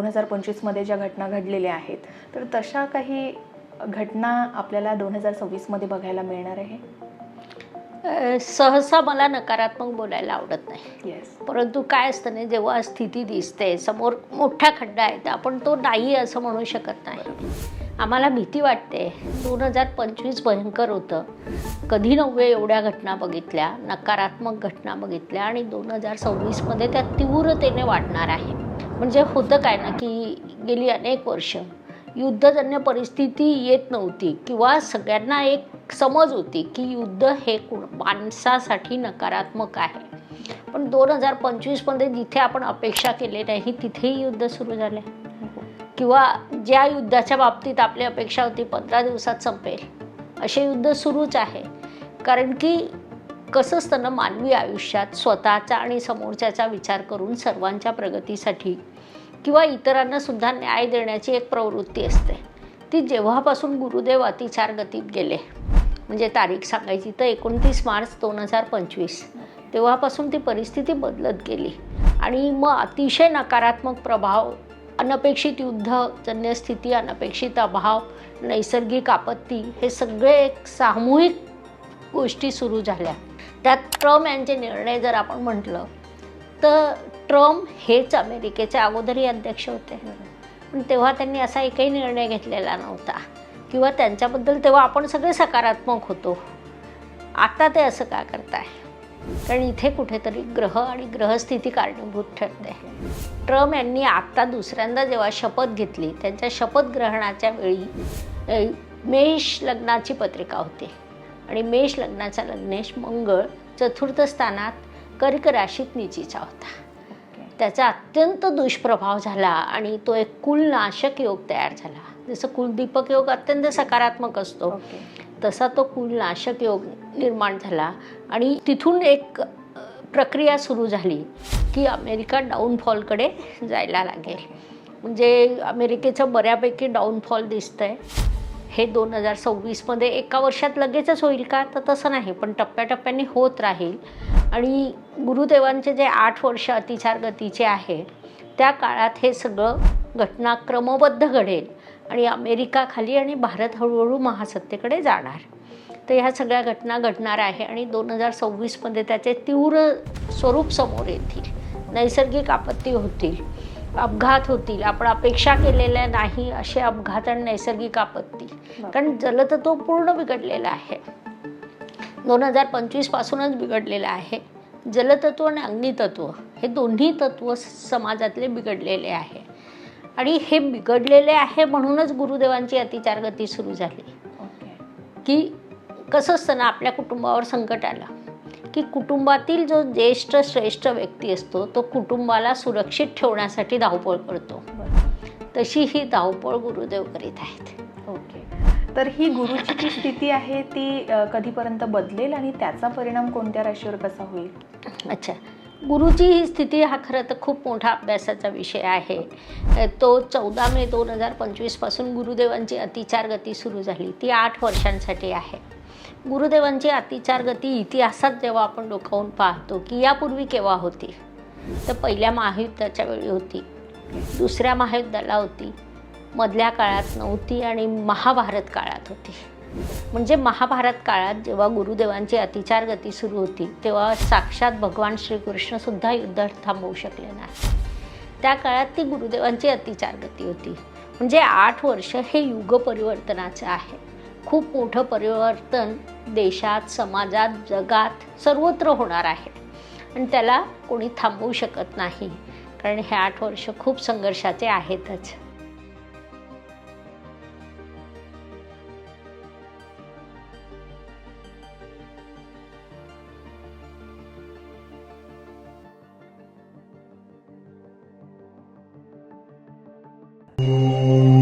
2025 मध्ये ज्या घटना घडलेल्या आहेत, तर तशा काही घटना आपल्याला 2026 मध्ये बघायला मिळणार आहे? सहसा मला नकारात्मक बोलायला आवडत नाही. येस. परंतु काय असतं ना, जेव्हा स्थिती दिसते समोर मोठा खड्डा आहे तर आपण तो नाही असं म्हणू शकत नाही. आम्हाला भीती वाटते. 2025 भयंकर होतं. कधी नव्हे एवढ्या घटना बघितल्या, नकारात्मक घटना बघितल्या आणि 2026 त्या तीव्रतेने वाढणार आहे. म्हणजे होतं काय ना, की गेली अनेक वर्ष युद्धजन्य परिस्थिती येत नव्हती किंवा सगळ्यांना एक समज होती की युद्ध हे माणसासाठी नकारात्मक आहे. पण 2025 जिथे आपण अपेक्षा केले नाही तिथेही युद्ध सुरू झाले. किंवा ज्या युद्धाच्या बाबतीत आपली अपेक्षा होती 15 दिवसात संपेल, असे युद्ध सुरूच आहे. कारण की कसं असतं ना, मानवी आयुष्यात स्वतःचा आणि समोरच्याचा विचार करून सर्वांच्या प्रगतीसाठी किंवा इतरांना सुद्धा न्याय देण्याची एक प्रवृत्ती असते. ती जेव्हापासून गुरुदेव अतिचार गतीत गेले, म्हणजे तारीख सांगायची तर 29 मार्च 2025, तेव्हापासून ती परिस्थिती बदलत गेली. आणि मग अतिशय नकारात्मक प्रभाव, अनपेक्षित युद्धजन्य स्थिती, अनपेक्षित अभाव, नैसर्गिक आपत्ती, हे सगळे एक सामूहिक गोष्टी सुरू झाल्या. त्यात ट्रम्प यांचे निर्णय जर आपण म्हटलं तर ट्रम्प हेच अमेरिकेचे अगोदरही अध्यक्ष होते. पण तेव्हा त्यांनी असा एकही निर्णय घेतलेला नव्हता किंवा त्यांच्याबद्दल तेव्हा आपण सगळे सकारात्मक होतो. आता ते असं का करताय? कारण इथे कुठेतरी ग्रह आणि ग्रहस्थिती कारणीभूत ठरते. ट्रम्प यांनी आत्ता दुसऱ्यांदा जेव्हा शपथ घेतली, त्यांच्या शपथ ग्रहणाच्या वेळी मेष लग्नाची पत्रिका होती आणि मेष लग्नाचा लग्नेश मंगळ चतुर्थ स्थानात कर्क राशीत निचीचा होता. त्याचा अत्यंत दुष्प्रभाव झाला आणि तो एक कुलनाशक योग तयार झाला. जसं कुलदीपक योग अत्यंत सकारात्मक असतो, तसा तो कुलनाशक योग निर्माण झाला. आणि तिथून एक प्रक्रिया सुरू झाली की अमेरिका डाऊनफॉलकडे जायला लागेल. म्हणजे अमेरिकेचं बऱ्यापैकी डाऊनफॉल दिसतंय. हे 2026 एका वर्षात लगेचच होईल का? तर तसं नाही, पण टप्प्याटप्प्याने होत राहील. आणि गुरुदेवांचे जे 8 वर्ष अतिचार गतीचे आहे, त्या काळात हे सगळं घटना क्रमबद्ध घडेल आणि अमेरिका खाली आणि भारत हळूहळू महासत्तेकडे जाणार. तर ह्या सगळ्या घटना घडणार आहे आणि 2026 त्याचे तीव्र स्वरूप समोर येतील. नैसर्गिक आपत्ती होतील, अपघात होतील, आपण अपेक्षा केलेल्या नाही असे अपघात आणि नैसर्गिक आपत्ती. कारण जलतत्व पूर्ण बिघडलेलं आहे, 2025 पासूनच बिघडलेलं आहे. जलतत्व आणि अग्नितत्व हे दोन्ही तत्व समाजातले बिघडलेले आहे. आणि हे बिघडलेले आहे म्हणूनच गुरुदेवांची अतिचार गती सुरू झाली. की कसं असतं ना, आपल्या कुटुंबावर संकट आलं की कुटुंबातील जो ज्येष्ठ श्रेष्ठ व्यक्ती असतो तो कुटुंबाला सुरक्षित ठेवण्यासाठी धावपळ करतो. तशी ही धावपळ गुरुदेव करीत आहेत. ओके. तर ही गुरुची जी स्थिती आहे ती कधीपर्यंत बदलेल आणि त्याचा परिणाम कोणत्या राशीवर कसा होईल? अच्छा, गुरुची ही स्थिती हा खरं तर खूप मोठा अभ्यासाचा विषय आहे. तो 14 मे 2025 पासून गुरुदेवांची अतिचार गती सुरू झाली. ती 8 वर्षांसाठी आहे. गुरुदेवांची अतिचार गती इतिहासात जेव्हा आपण डोकावून पाहतो की यापूर्वी केव्हा होती, तर पहिल्या महायुद्धाच्या वेळी होती, दुसऱ्या महायुद्धाला होती, मधल्या काळात नव्हती आणि महाभारत काळात होती. म्हणजे महाभारत काळात जेव्हा गुरुदेवांची अतिचार गती सुरू होती तेव्हा साक्षात भगवान श्रीकृष्णसुद्धा युद्ध थांबवू शकले नाही. त्या काळात ती गुरुदेवांची अतिचार गती होती. म्हणजे 8 वर्ष हे युग परिवर्तनाचं आहे. खूप मोठं परिवर्तन देशात, समाजात, जगात सर्वत्र होणार आहे आणि त्याला कोणी थांबवू शकत नाही. कारण हे 8 वर्ष खूप संघर्षाचे आहेतच. Thank you.